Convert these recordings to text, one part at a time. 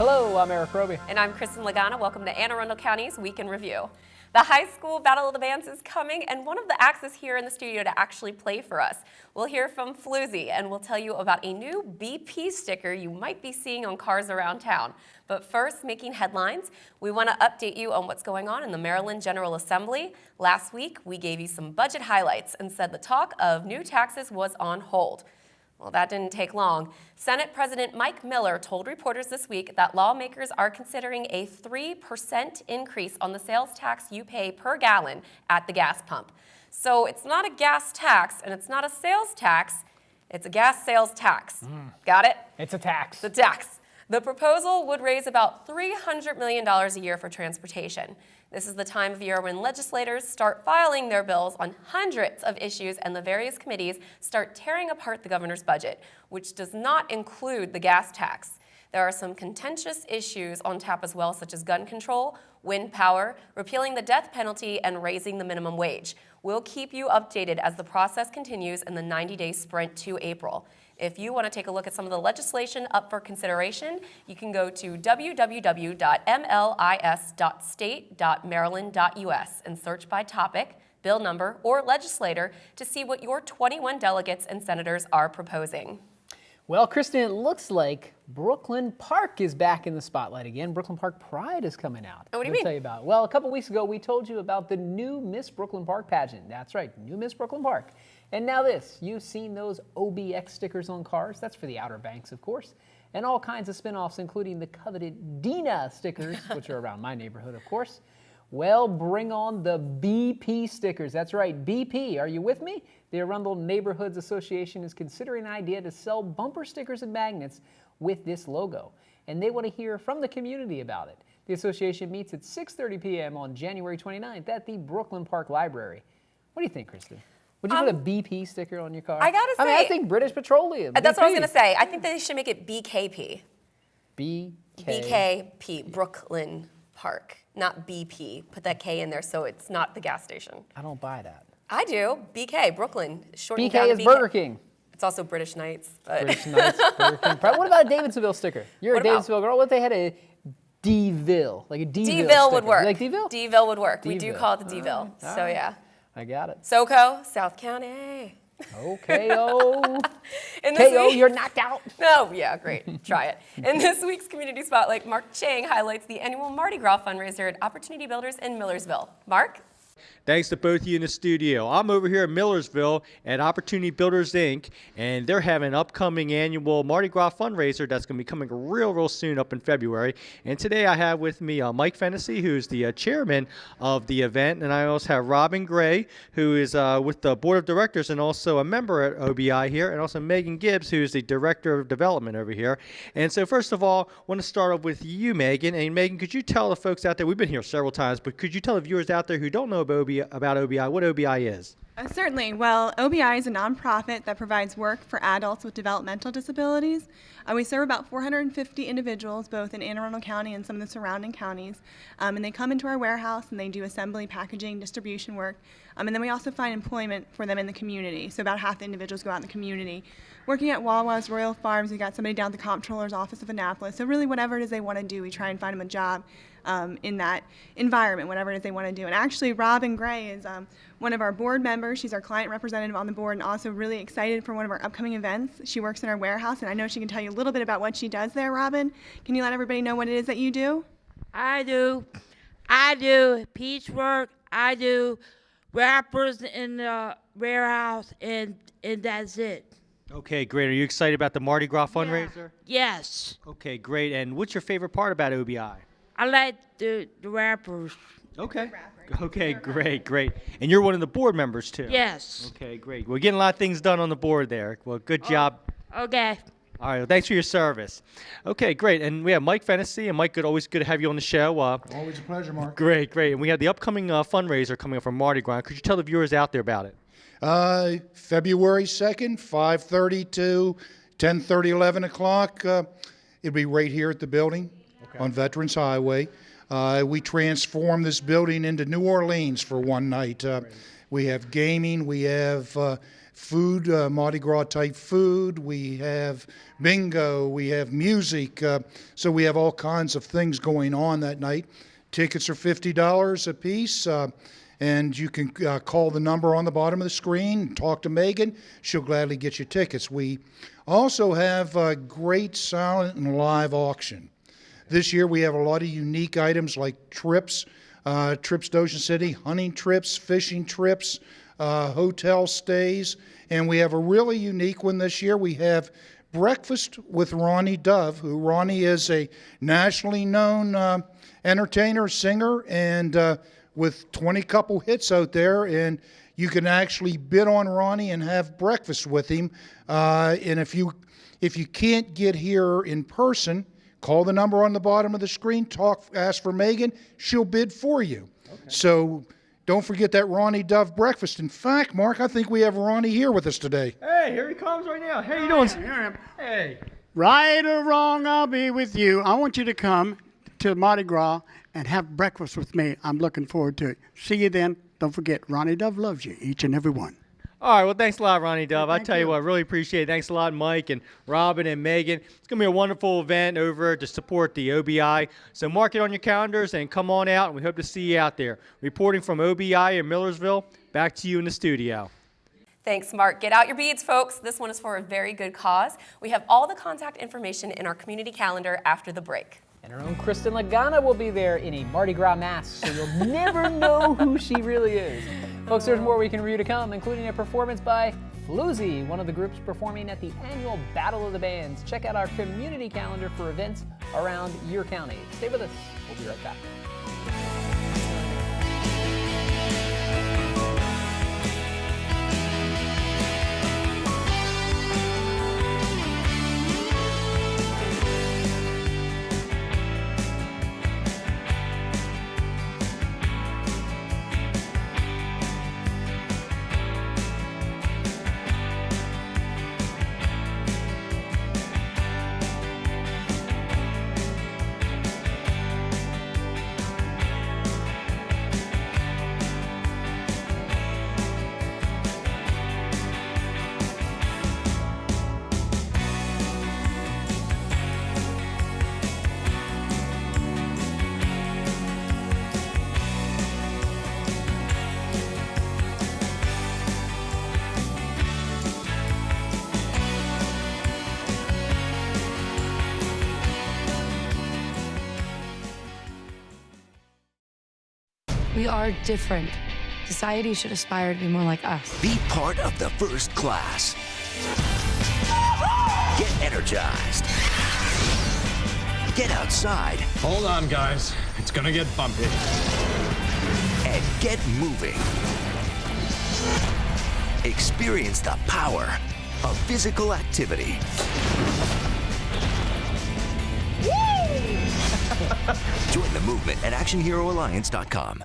Hello, I'm Eric Roby. And I'm Kristin Lagana. Welcome to Anne Arundel County's Week in Review. The high school Battle of the Bands is coming, and one of the acts is here in the studio to actually play for us. We'll hear from Floozie, and we'll tell you about a new BP sticker you might be seeing on cars around town. But first, making headlines, we want to update you on what's going on in the Maryland General Assembly. Last week, we gave you some budget highlights and said the talk of new taxes was on hold. Well, that didn't take long. Senate President Mike Miller told reporters this week that lawmakers are considering a 3% increase on the sales tax you pay per gallon at the gas pump. So it's not a gas tax and it's not a sales tax, it's a gas sales tax. Got it? It's a tax. It's a tax. The proposal would raise about $300 million a year for transportation. This is the time of year when legislators start filing their bills on hundreds of issues and the various committees start tearing apart the governor's budget, which does not include the gas tax. There are some contentious issues on tap as well, such as gun control, wind power, repealing the death penalty, and raising the minimum wage. We'll keep you updated as the process continues in the 90-day sprint to April. If you want to take a look at some of the legislation up for consideration, you can go to www.mlis.state.maryland.us and search by topic, bill number, or legislator to see what your 21 delegates and senators are proposing. Well, Kristin, it looks like Brooklyn Park is back in the spotlight again. Brooklyn Park Pride is coming out. Oh, what do you mean? Tell you about. Well, a couple weeks ago, we told you about the new Miss Brooklyn Park pageant. That's right, new Miss Brooklyn Park. And now this, you've seen those OBX stickers on cars. That's for the Outer Banks, of course. And all kinds of spin-offs, including the coveted Dina stickers, which are around my neighborhood, of course. Well, bring on the BP stickers. That's right, BP. Are you with me? The Arundel Neighborhoods Association is considering an idea to sell bumper stickers and magnets with this logo. And they want to hear from the community about it. The association meets at 6:30 p.m. on January 29th at the Brooklyn Park Library. What do you think, Kristin? Would you put a BP sticker on your car? I gotta say, I think British Petroleum. That's BP. what I was gonna say. I think they should make it BKP. BKP, Brooklyn Park, not BP. Put that K in there so it's not the gas station. I don't buy that. I do. BK, Brooklyn. Shortened BK down to is BK. Burger King. It's also British Knights. But British Knights, Burger King. What about a Davidsonville sticker? You're a Davidsonville girl. What if they had a D-ville, like a D-ville sticker? would work. You like D-ville? D-ville would work. We do D-ville. call it the D-ville. All So right. yeah. I got it. SoCo, South County. O-K-O. In this K.O., week- you're knocked out. Oh, yeah, great. Try it. In this week's Community Spotlight, Mark Chang highlights the annual Mardi Gras fundraiser at Opportunity Builders in Millersville. Mark? Thanks to both of you in the studio. I'm over here in Millersville at Opportunity Builders, Inc., and they're having an upcoming annual Mardi Gras fundraiser that's going to be coming real soon up in February. And today I have with me Mike Fennessy, who's the chairman of the event, and I also have Robin Gray, who is with the board of directors and also a member at OBI here, and also Megan Gibbs, who's the director of development over here. And so first of all, I want to start off with you, Megan. And Megan, could you tell the folks out there, we've been here several times, but could you tell the viewers out there who don't know about OBI, what OBI is? Certainly. Well, OBI is a nonprofit that provides work for adults with developmental disabilities. We serve about 450 individuals, both in Anne Arundel County and some of the surrounding counties. And they come into our warehouse and they do assembly, packaging, distribution work. And then we also find employment for them in the community. So about half the individuals go out in the community. Working at Wawa's, Royal Farms, we got somebody down at the Comptroller's office of Annapolis. So really whatever it is they want to do, we try and find them a job in that environment, whatever it is they want to do. And actually, Robin Gray is one of our board members. She's our client representative on the board and also really excited for one of our upcoming events. She works in our warehouse, and I know she can tell you a little bit about what she does there, Robin. Can you let everybody know what it is that you do? I do piecework. I do wrappers in the warehouse, and that's it. Okay, great. Are you excited about the Mardi Gras fundraiser? Yes. Okay, great. And what's your favorite part about OBI? I like the wrappers. Okay. Okay, great. And you're one of the board members, too? Yes. Okay, great. We're getting a lot of things done on the board there. Well, good job. Okay. All right, well, thanks for your service. Okay, great. And we have Mike Fennessy. And Mike, always good to have you on the show. Always a pleasure, Mark. Great. And we have the upcoming fundraiser coming up from Mardi Gras. Could you tell the viewers out there about it? February 2nd, 5:30 to 10:30, 11 o'clock. It'll be right here at the building on Veterans Highway. We transformed this building into New Orleans for one night. We have gaming. We have food, Mardi Gras type food. We have bingo. We have music. So we have all kinds of things going on that night. Tickets are $50 a piece. And you can call the number on the bottom of the screen and talk to Megan. She'll gladly get you tickets. We also have a great silent and live auction. This year we have a lot of unique items like trips to Ocean City, hunting trips, fishing trips, hotel stays. And we have a really unique one this year. We have breakfast with Ronnie Dove, who Ronnie is a nationally known entertainer, singer, and with 20 couple hits out there, and you can actually bid on Ronnie and have breakfast with him. And if you can't get here in person, call the number on the bottom of the screen, ask for Megan, she'll bid for you. Okay. So don't forget that Ronnie Dove breakfast. In fact, Mark, I think we have Ronnie here with us today. Hey, here he comes right now. How you doing? Here I am. Hey. Right or wrong, I'll be with you. I want you to come to Mardi Gras and have breakfast with me. I'm looking forward to it. See you then. Don't forget, Ronnie Dove loves you, each and every one. All right, well, thanks a lot, Ronnie Dove. Well, I tell you what, I really appreciate it. Thanks a lot, Mike and Robin and Megan. It's going to be a wonderful event over to support the OBI. So mark it on your calendars and come on out, and we hope to see you out there. Reporting from OBI in Millersville, back to you in the studio. Thanks, Mark. Get out your beads, folks. This one is for a very good cause. We have all the contact information in our community calendar after the break. And our own Kristin Lagana will be there in a Mardi Gras mask, so you'll never know who she really is. Folks, there's more Week in Review to come, including a performance by Floozie, one of the groups performing at the annual Battle of the Bands. Check out our community calendar for events around your county. Stay with us. We'll be right back. We are different. Society should aspire to be more like us. Be part of the first class. Get energized. Get outside. Hold on, guys. It's gonna get bumpy. And get moving. Experience the power of physical activity. Join the movement at ActionHeroAlliance.com.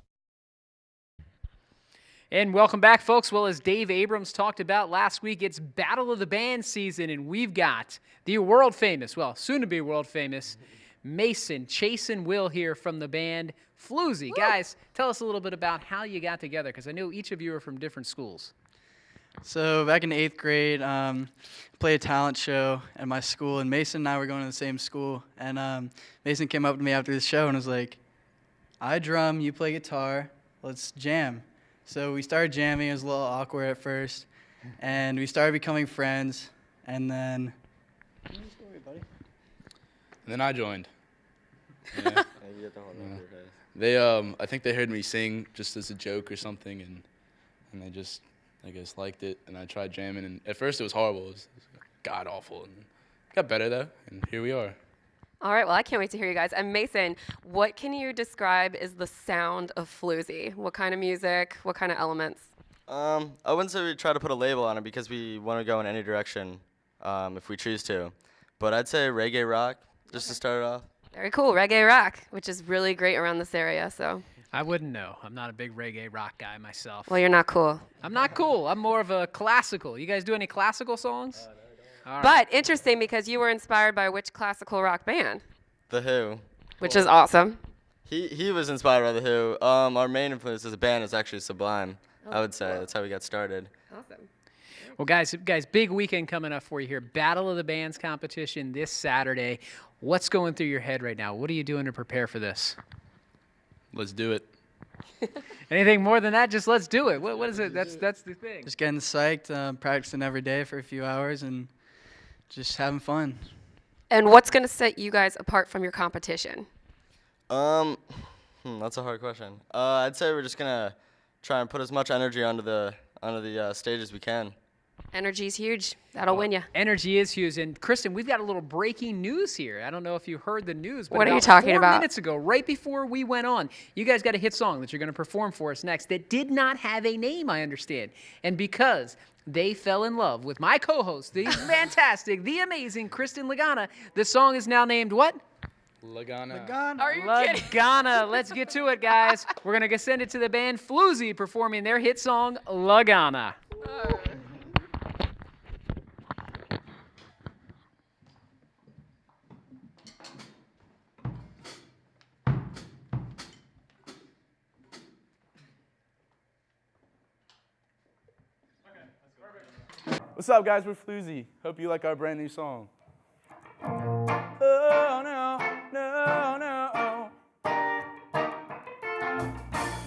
And welcome back, folks. Well, as Dave Abrams talked about last week, it's Battle of the Band season, and we've got the world famous, well, soon to be world famous, Mason, Chase, and Will here from the band Floozie. Woo! Guys, tell us a little bit about how you got together, because I know each of you are from different schools. So back in 8th grade, played a talent show at my school, and Mason and I were going to the same school. And Mason came up to me after the show and was like, I drum, you play guitar, let's jam. So we started jamming. It was a little awkward at first, and we started becoming friends, and then... And then I joined. Yeah. They, I think they heard me sing just as a joke or something, and they just, I guess, liked it. And I tried jamming, and at first it was horrible. It was god awful. And it got better though, and here we are. All right, well, I can't wait to hear you guys. And Mason, what can you describe as the sound of Floozie? What kind of music? What kind of elements? I wouldn't say we try to put a label on it because we want to go in any direction if we choose to. But I'd say reggae rock, just to start it off. Very cool, reggae rock, which is really great around this area. So I wouldn't know. I'm not a big reggae rock guy myself. Well, you're not cool. I'm not cool. I'm more of a classical. You guys do any classical songs? All right. But interesting because you were inspired by which classical rock band? The Who. Which is awesome. He was inspired by The Who. Our main influence as a band is actually Sublime. I would say. That's how we got started. Awesome. Well, guys, big weekend coming up for you here. Battle of the Bands competition this Saturday. What's going through your head right now? What are you doing to prepare for this? Let's do it. Anything more than that? Just let's do it. What is it? That's the thing. Just getting psyched, practicing every day for a few hours, and just having fun. And what's going to set you guys apart from your competition? That's a hard question. I'd say we're just gonna try and put as much energy onto the stage as we can. Energy's huge. That'll win you. Energy is huge. And Kristin, we've got a little breaking news here. I don't know if you heard the news, but what are you about talking 4 about? minutes ago, right before we went on, you guys got a hit song that you're going to perform for us next that did not have a name, I understand. And because they fell in love with my co-host, the fantastic, the amazing Kristin Lagana, the song is now named what? Lagana. Are you kidding? Lagana. Let's get to it, guys. We're going to send it to the band Floozie performing their hit song, Lagana. What's up, guys? We're Floozie. Hope you like our brand new song. Oh, no, no, no.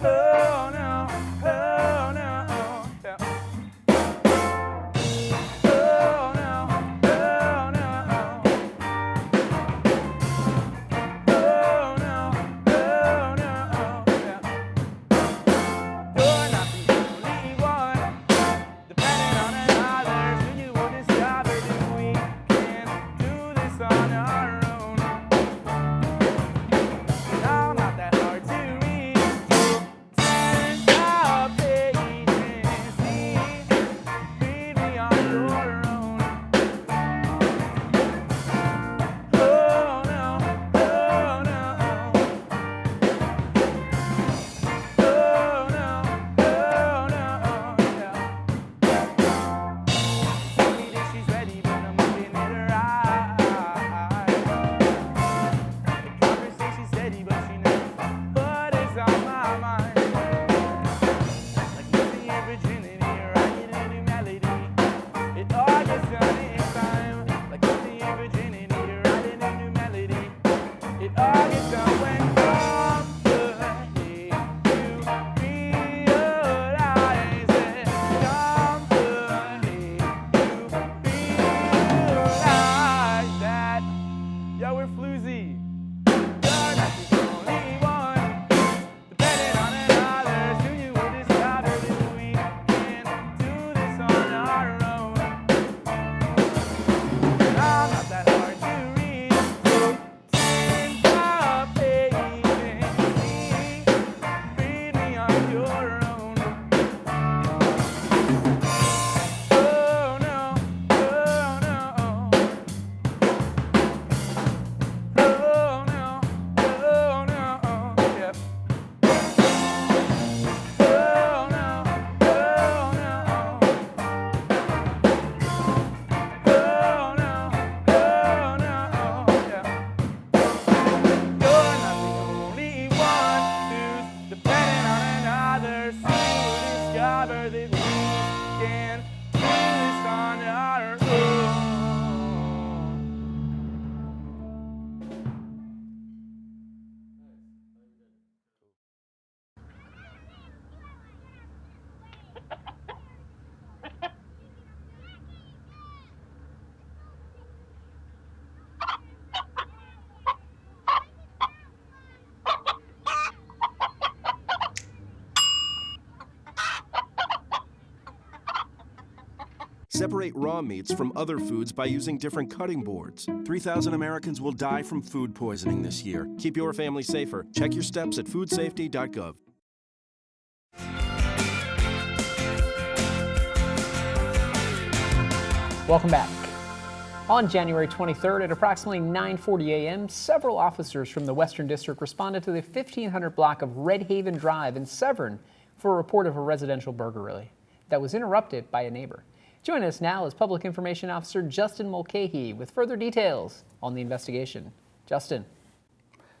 Oh, no, oh, no. Yeah. Oh, no, oh, no. Oh, no, oh, no. Yeah. You're not the only one depending on another. Soon you will discover that we can do this on our own. And I'm not that hard to read. Turns out patience, read me on your own. Oh no, oh no. Oh no, oh no. Yeah. Tell me that she's ready, but I'm looking at her eyes. The conversation's steady, but she knows what is on my mind. Like losing your virginity, writing a new melody. It all gets done in time. Like losing your virginity, writing a new melody. It all gets done when someday you realize it. Someday you realize that. Yo, we're Floozie. You're not the only one depending on another. Soon you will discover that we can do this on our own. I'm not that hard to read. Turns out patience, read me on your own. Oh no, oh no. Oh no, oh no. Yep. Oh no, oh no. Oh no, oh no. Yeah. You're not the only one who's dependent on another. Soon you'll discover that we can do this on our own. Separate raw meats from other foods by using different cutting boards. 3,000 Americans will die from food poisoning this year. Keep your family safer. Check your steps at foodsafety.gov. Welcome back. On January 23rd at approximately 9:40 a.m., several officers from the Western District responded to the 1500 block of Red Haven Drive in Severn for a report of a residential burglary that was interrupted by a neighbor. Joining us now is Public Information Officer Justin Mulcahy with further details on the investigation. Justin.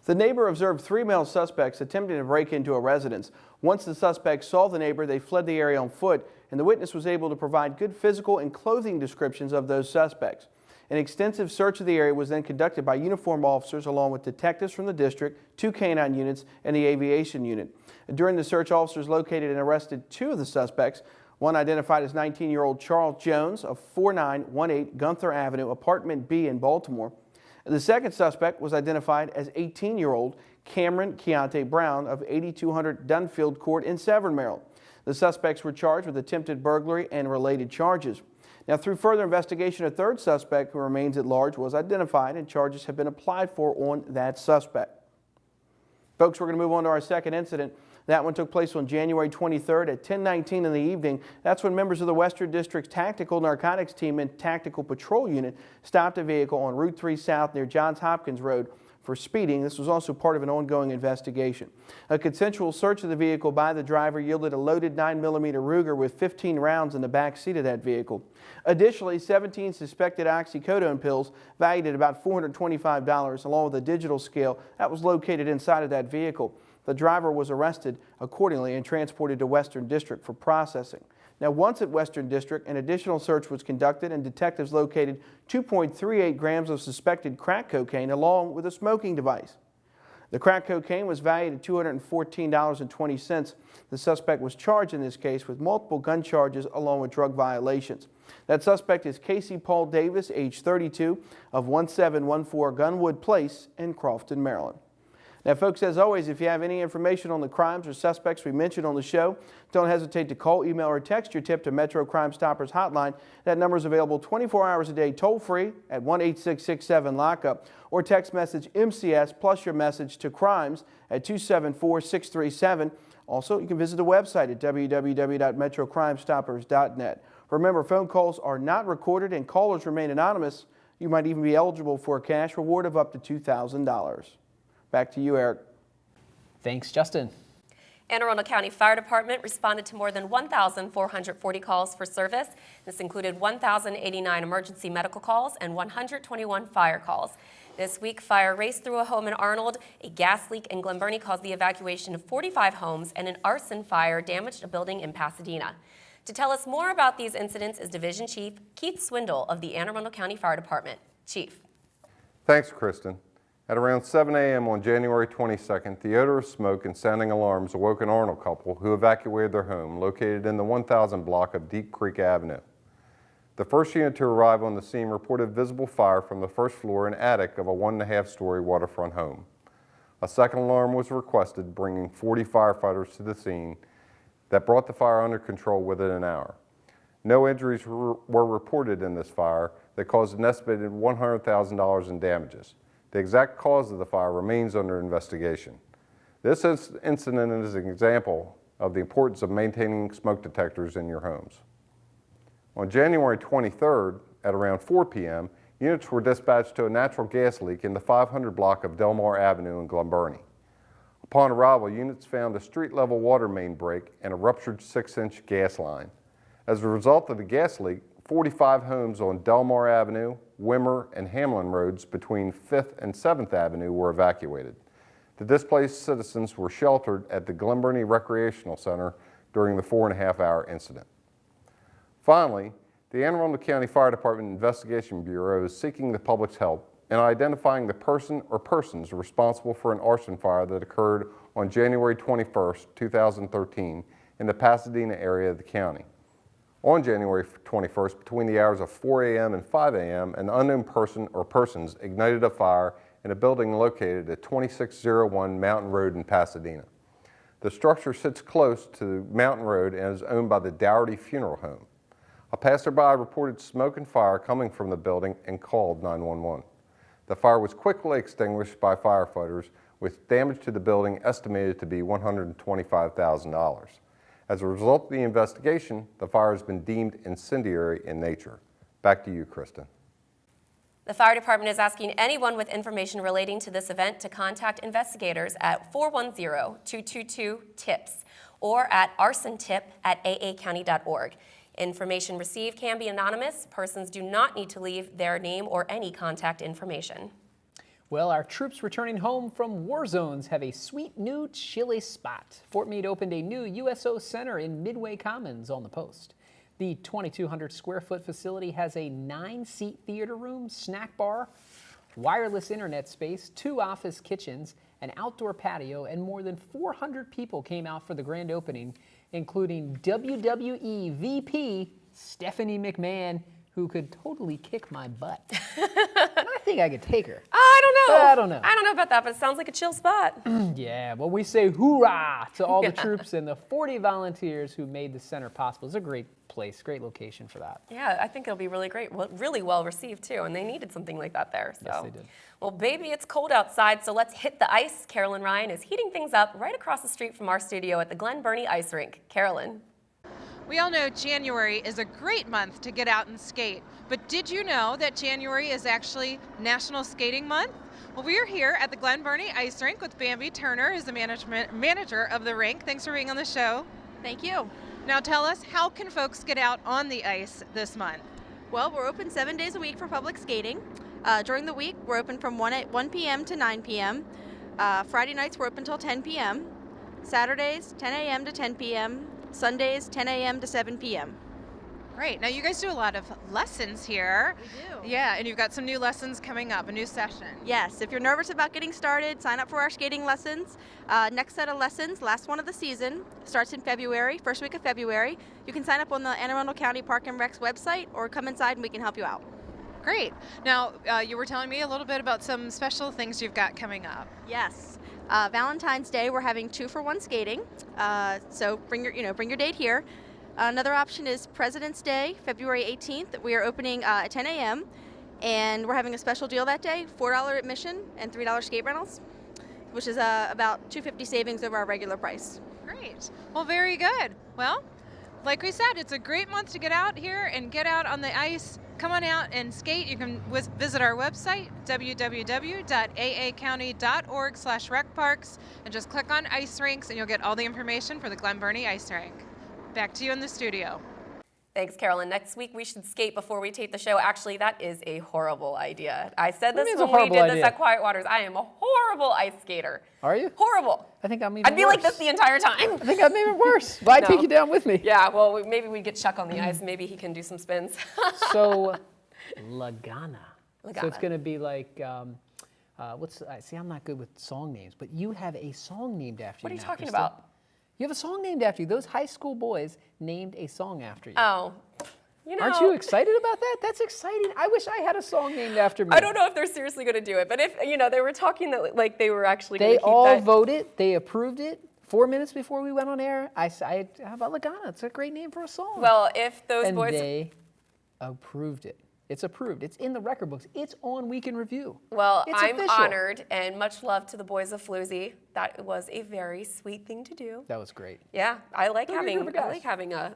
The neighbor observed 3 male suspects attempting to break into a residence. Once the suspects saw the neighbor, they fled the area on foot, and the witness was able to provide good physical and clothing descriptions of those suspects. An extensive search of the area was then conducted by uniformed officers along with detectives from the district, 2 canine units, and the aviation unit. During the search, officers located and arrested 2 of the suspects. One identified as 19-year-old Charles Jones of 4918 Gunther Avenue, Apartment B in Baltimore. The second suspect was identified as 18-year-old Cameron Keontae Brown of 8200 Dunfield Court in Severn, Maryland. The suspects were charged with attempted burglary and related charges. Now, through further investigation, a third suspect who remains at large was identified, and charges have been applied for on that suspect. Folks, we're going to move on to our second incident. That one took place on January 23rd at 10:19 in the evening. That's when members of the Western District's Tactical Narcotics Team and Tactical Patrol Unit stopped a vehicle on Route 3 South near Johns Hopkins Road for speeding. This was also part of an ongoing investigation. A consensual search of the vehicle by the driver yielded a loaded 9mm Ruger with 15 rounds in the back seat of that vehicle. Additionally, 17 suspected oxycodone pills valued at about $425, along with a digital scale that was located inside of that vehicle. The driver was arrested accordingly and transported to Western District for processing. Now, once at Western District, an additional search was conducted and detectives located 2.38 grams of suspected crack cocaine along with a smoking device. The crack cocaine was valued at $214.20. The suspect was charged in this case with multiple gun charges along with drug violations. That suspect is Casey Paul Davis, age 32, of 1714 Gunwood Place in Crofton, Maryland. Now, folks, as always, if you have any information on the crimes or suspects we mentioned on the show, don't hesitate to call, email, or text your tip to Metro Crime Stoppers hotline. That number is available 24 hours a day, toll-free at 1-866-7-LOCK-UP, or text message MCS plus your message to crimes at 274-637. Also, you can visit the website at www.metrocrimestoppers.net. Remember, phone calls are not recorded and callers remain anonymous. You might even be eligible for a cash reward of up to $2,000. Back to you, Eric. Thanks, Justin. Anne Arundel County Fire Department responded to more than 1,440 calls for service. This included 1,089 emergency medical calls and 121 fire calls. This week, fire raced through a home in Arnold, a gas leak in Glen Burnie caused the evacuation of 45 homes, and an arson fire damaged a building in Pasadena. To tell us more about these incidents is Division Chief Keith Swindle of the Anne Arundel County Fire Department. Chief. Thanks, Kristin. At around 7 a.m. on January 22nd, the odor of smoke and sounding alarms awoke an Arnold couple who evacuated their home located in the 1000 block of Deep Creek Avenue. The first unit to arrive on the scene reported visible fire from the first floor and attic of a 1.5-story waterfront home. A second alarm was requested, bringing 40 firefighters to the scene that brought the fire under control within an hour. No injuries were reported in this fire that caused an estimated $100,000 in damages. The exact cause of the fire remains under investigation. This incident is an example of the importance of maintaining smoke detectors in your homes. On January 23rd, at around 4 p.m., units were dispatched to a natural gas leak in the 500 block of Delmar Avenue in Glen Burnie. Upon arrival, units found a street-level water main break and a ruptured 6-inch gas line. As a result of the gas leak, 45 homes on Delmar Avenue, Wimmer, and Hamlin roads between 5th and 7th Avenue were evacuated. The displaced citizens were sheltered at the Glen Burnie Recreational Center during the 4.5-hour incident. Finally, the Anne Arundel County Fire Department Investigation Bureau is seeking the public's help in identifying the person or persons responsible for an arson fire that occurred on January 21st, 2013 in the Pasadena area of the county. On January 21st, between the hours of 4 a.m. and 5 a.m., an unknown person or persons ignited a fire in a building located at 2601 Mountain Road in Pasadena. The structure sits close to Mountain Road and is owned by the Dougherty Funeral Home. A passerby reported smoke and fire coming from the building and called 911. The fire was quickly extinguished by firefighters, with damage to the building estimated to be $125,000. As a result of the investigation, the fire has been deemed incendiary in nature. Back to you, Kristin. The fire department is asking anyone with information relating to this event to contact investigators at 410-222-TIPS or at arsontip@aacounty.org. Information received can be anonymous. Persons do not need to leave their name or any contact information. Well, our troops returning home from war zones have a sweet new chili spot. Fort Meade opened a new USO Center in Midway Commons on the Post. The 2,200 square foot facility has a 9-seat theater room, snack bar, wireless internet space, 2 office kitchens, an outdoor patio, and more than 400 people came out for the grand opening, including WWE VP Stephanie McMahon, who could totally kick my butt. I think I could take her. I don't know. I don't know. I don't know about that, but it sounds like a chill spot. Yeah, well, we say hoorah to all the troops and the 40 volunteers who made the center possible. It's a great place, great location for that. Yeah, I think it'll be really great, really well received too, and they needed something like that there. So. Yes, they did. Well, baby, it's cold outside, so let's hit the ice. Carolyn Ryan is heating things up right across the street from our studio at the Glen Burnie Ice Rink. Carolyn. We all know January is a great month to get out and skate, but did you know that January is actually National Skating Month? Well, we are here at the Glen Burnie Ice Rink with Bambi Turner, who's the manager of the rink. Thanks for being on the show. Thank you. Now tell us, how can folks get out on the ice this month? Well, we're open 7 days a week for public skating. During the week, we're open from 1 p.m. to 9 p.m. Friday nights, we're open until 10 p.m. Saturdays, 10 a.m. to 10 p.m. Sundays, 10 a.m. to 7 p.m. Great. Now you guys do a lot of lessons here. We do. Yeah, and you've got some new lessons coming up, a new session. Yes, if you're nervous about getting started, sign up for our skating lessons. Next set of lessons, last one of the season, starts in February, first week of February. You can sign up on the Anne Arundel County Park and Rec's website or come inside and we can help you out. Great. Now, you were telling me a little bit about some special things you've got coming up. Yes. Valentine's Day, we're having 2-for-1 skating. So bring your date here. Another option is President's Day, February 18th. We are opening at 10 a.m. and we're having a special deal that day: $4 admission and $3 skate rentals, which is about $2.50 savings over our regular price. Great. Well, very good. Well, like we said, it's a great month to get out here and get out on the ice. Come on out and skate. You can visit our website, www.aacounty.org/recparks, and just click on ice rinks and you'll get all the information for the Glen Burnie Ice Rink. Back to you in the studio. Thanks, Carolyn. Next week we should skate before we tape the show. Actually, that is a horrible idea. I said this when we did this at Quiet Waters. I am a horrible ice skater. Are you? Horrible. I think I'm even I'd be worse. like this the entire time. I think I'm even worse. But I'd take you down with me. Yeah, well, maybe we get Chuck on the ice. Maybe he can do some spins. So, Lagana. So it's going to be like, see, I'm not good with song names, but you have a song named after you. What are you now, talking Kristin. about? You have a song named after you. Those high school boys named a song after you. Oh. You know, aren't you excited about that? That's exciting. I wish I had a song named after me. I don't know if they're seriously going to do it, but if, they were talking that like they were actually going to keep that. They all voted. They approved it. 4 minutes before we went on air, I said, how about Lagana? It's a great name for a song. Well, if those and boys... they approved it. It's approved. It's in the record books. It's on Week in Review. Well, it's I'm official. honored, and much love to the boys of Floozie. That was a very sweet thing to do. That was great. Yeah, I like They're a having group of guys.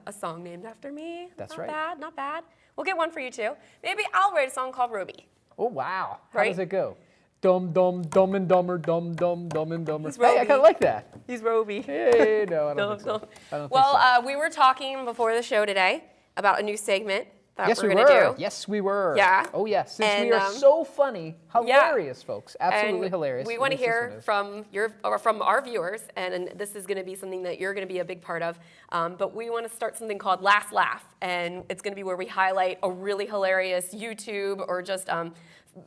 a song named after me. That's not right. Not bad, not bad. We'll get one for you too. Maybe I'll write a song called Roby. Oh, wow. How Right? does it go? Dumb, dumb, dumb and dumber, dumb, dumb, dumb and dumber. He's Hey, I Roby. kind of like that. He's Roby. Hey, no, I don't think so. I don't think so. We were talking before the show today about a new segment that Yes, we're we going to were. do. Yes, we were. Yeah. Oh, yes. Since And, we are so funny, hilarious, folks. Absolutely and hilarious. We want to At least this hear one is. from our viewers, and this is going to be something that you're going to be a big part of. But we want to start something called Last Laugh, and it's going to be where we highlight a really hilarious YouTube or just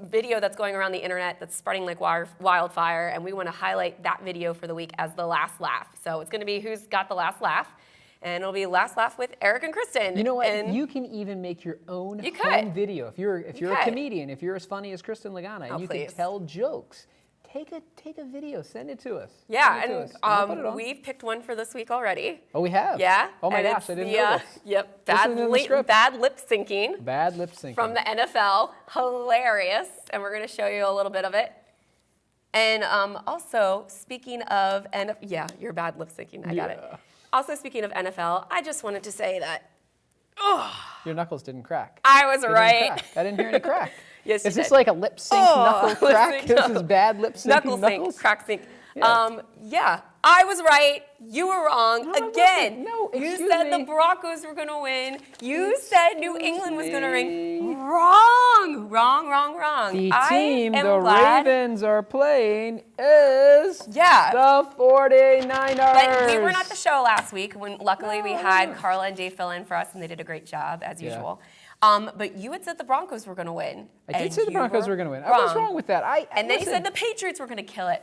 video that's going around the internet that's spreading like wildfire, and we want to highlight that video for the week as the last laugh. So it's going to be who's got the last laugh, and it'll be Last Laugh with Erik and Kristin. You know what? And you can even make your own You home could. video. If you're You a could. comedian, if you're as funny as Kristin Lagana, Oh, and you please. can tell jokes, take a video, send it to us. Yeah, Send it to and us, we'll put it on. we've picked one for this week already. Oh, we have? Yeah. Oh my and gosh, it's I didn't the, know this. Yep, This isn't in the script. bad lip syncing. Bad lip syncing. From the NFL, hilarious, and we're going to show you a little bit of it. And also, speaking of, you're bad lip syncing, I got it. Also, speaking of NFL, I just wanted to say that, Your knuckles didn't crack. I was They didn't right. crack. I didn't hear any crack. Yes, you Is this did. like a lip sync knuckle lip crack? sync, This no. is bad lip syncing Knuckle knuckles? sync, crack sync. Yeah, I was right. You were wrong. Again, no, you said the Broncos were going to win. You said New England was going to ring. Wrong. The team the Ravens are playing is the 49ers. But we were not at the show last week when luckily we had Carla and Dave fill in for us and they did a great job as usual. But you had said the Broncos were going to win. I did say the Broncos were going to win. What's wrong with that? And then you said the Patriots were going to kill it.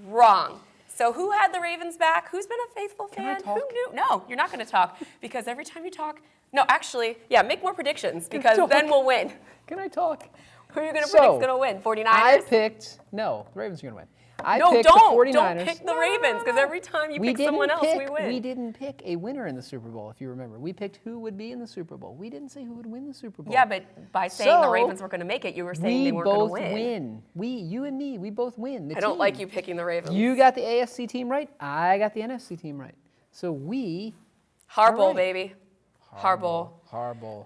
Wrong. So who had the Ravens back? Who's been a faithful fan? Who knew? No, you're not going to talk because every time you talk, no, actually, make more predictions because then we'll win. Can I talk? Who are you going to predict is going to win? 49ers? I picked, the Ravens are going to win. No, picked don't. The 49ers. Don't pick the Ravens because every time you pick someone else, we win. We didn't pick a winner in the Super Bowl, if you remember. We picked who would be in the Super Bowl. We didn't say who would win the Super Bowl. Yeah, but by saying the Ravens were going to make it, you were saying they weren't going to win. We both win. You and me, we both win. I don't like you picking the Ravens. You got the AFC team right. I got the NFC team right. So we Harbaugh, baby. Harbaugh.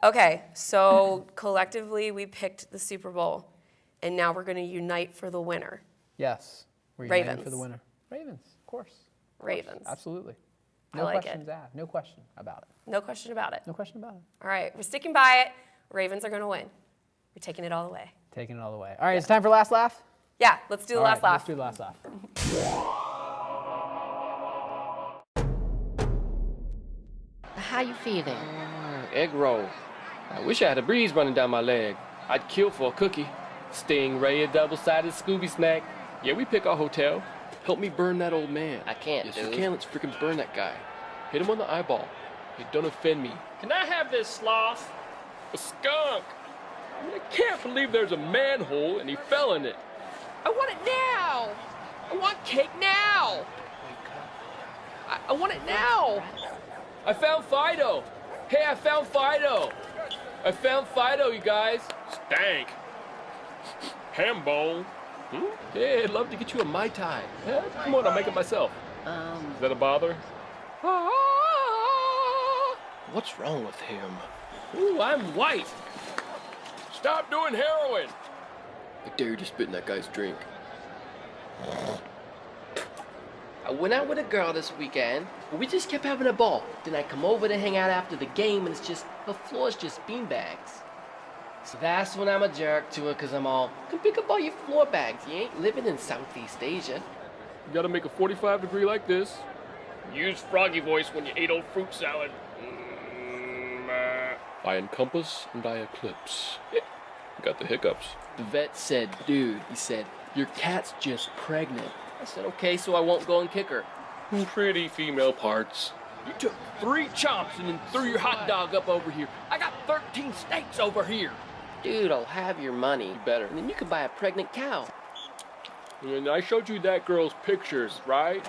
Okay, so collectively we picked the Super Bowl, and now we're going to unite for the winner. Yes. We're Ravens. For the winner. Ravens, of course. Ravens. Absolutely. I No like questions asked. No question about it. No question about it. No question about it. All right, we're sticking by it. Ravens are going to win. We're taking it all the way. Taking it all the way. All right, it's time for last laugh? Yeah, let's do the last laugh. Let's do the last laugh. How you feeling? Egg roll. I wish I had a breeze running down my leg. I'd kill for a cookie. Stingray, a double-sided Scooby snack. Yeah, we pick our hotel. Help me burn that old man. I can't, yes, dude. you can. Let's freaking burn that guy. Hit him on the eyeball. Hey, don't offend me. Can I have this sloth? A skunk. I can't believe there's a manhole and he fell in it. I want it now! I want cake now! I want it now! I found Fido. Hey, I found Fido. I found Fido, you guys. Stank. Ham bone. Hey, I'd love to get you a Mai Tai. Yeah, come on, I'll make it myself. Is that a bother? What's wrong with him? Ooh, I'm white. Stop doing heroin! I dare you to spit in that guy's drink. I went out with a girl this weekend, but we just kept having a ball. Then I come over to hang out after the game, and the floor's just beanbags. So that's when I'm a jerk to her, because I'm all, come pick up all your floor bags. You ain't living in Southeast Asia. You gotta make a 45 degree like this. Use froggy voice when you ate old fruit salad. I encompass and I eclipse. You got the hiccups. The vet said, dude, he said, your cat's just pregnant. I said, okay, so I won't go and kick her. Pretty female parts. You took 3 chomps and then threw your hot dog up over here. I got 13 steaks over here. Dude, I'll have your money. You better. And then you can buy a pregnant cow. And I showed you that girl's pictures, right?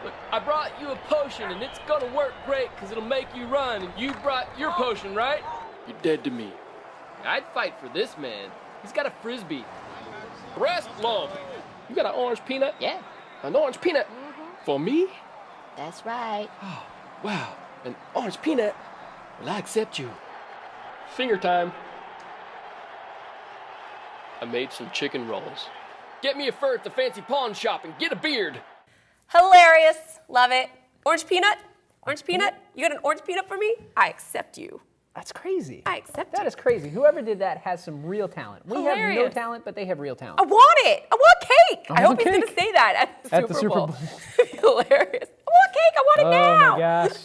Look, I brought you a potion and it's gonna work great because it'll make you run. And you brought your potion, right? You're dead to me. I'd fight for this man. He's got a frisbee. Breast lump. You got an orange peanut? Yeah. An orange peanut? For me? That's right. Oh, wow. An orange peanut? Well, I accept you. Finger time. I made some chicken rolls. Get me a fur at the fancy pawn shop and get a beard. Hilarious. Love it. Orange peanut? Orange peanut? You got an orange peanut for me? I accept you. That's crazy. I accept That is crazy. Whoever did that has some real talent. We have no talent, but they have real talent. I want it. I want cake. I hope he's going to say that at the Super Bowl. Hilarious. I want cake. I want it now. Oh, my gosh.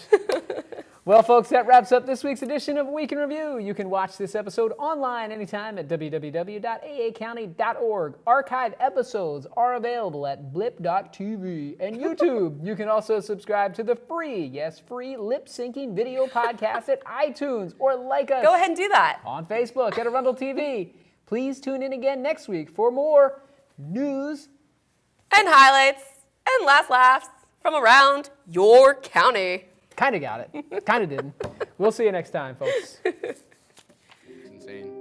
Well, folks, that wraps up this week's edition of Week in Review. You can watch this episode online anytime at www.aacounty.org. Archive episodes are available at blip.tv and YouTube. You can also subscribe to the free lip-syncing video podcast at iTunes or like us. Go ahead and do that. On Facebook at Arundel TV. Please tune in again next week for more news and highlights and last laughs from around your county. Kind of got it. Kind of didn't. We'll see you next time, folks. It's insane.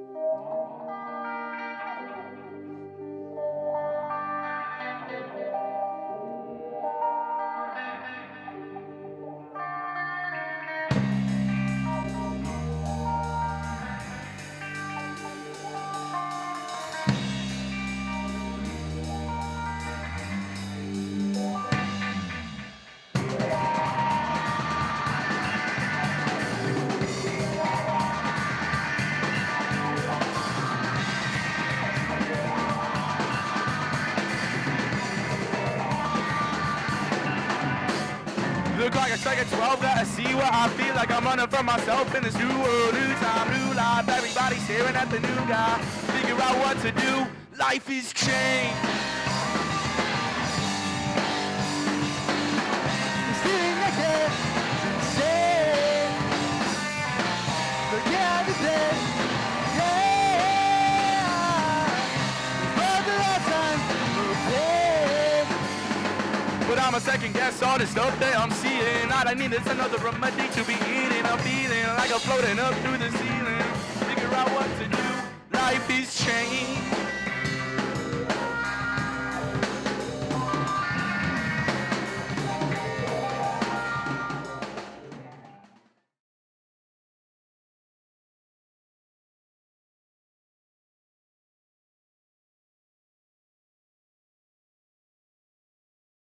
Look like a second 12, gotta see what I feel like. I'm running from myself in this new world, new time, new life. Everybody staring at the new guy. Figure out what to do. Life is changed. Sitting naked, say, look at the day, yeah. For the last time, okay. But I'm a second guess all the stuff that I'm seeing. All I need is another remedy to be eating. I'm feeling like I'm floating up through the ceiling. Figure out what to do. Life is changed.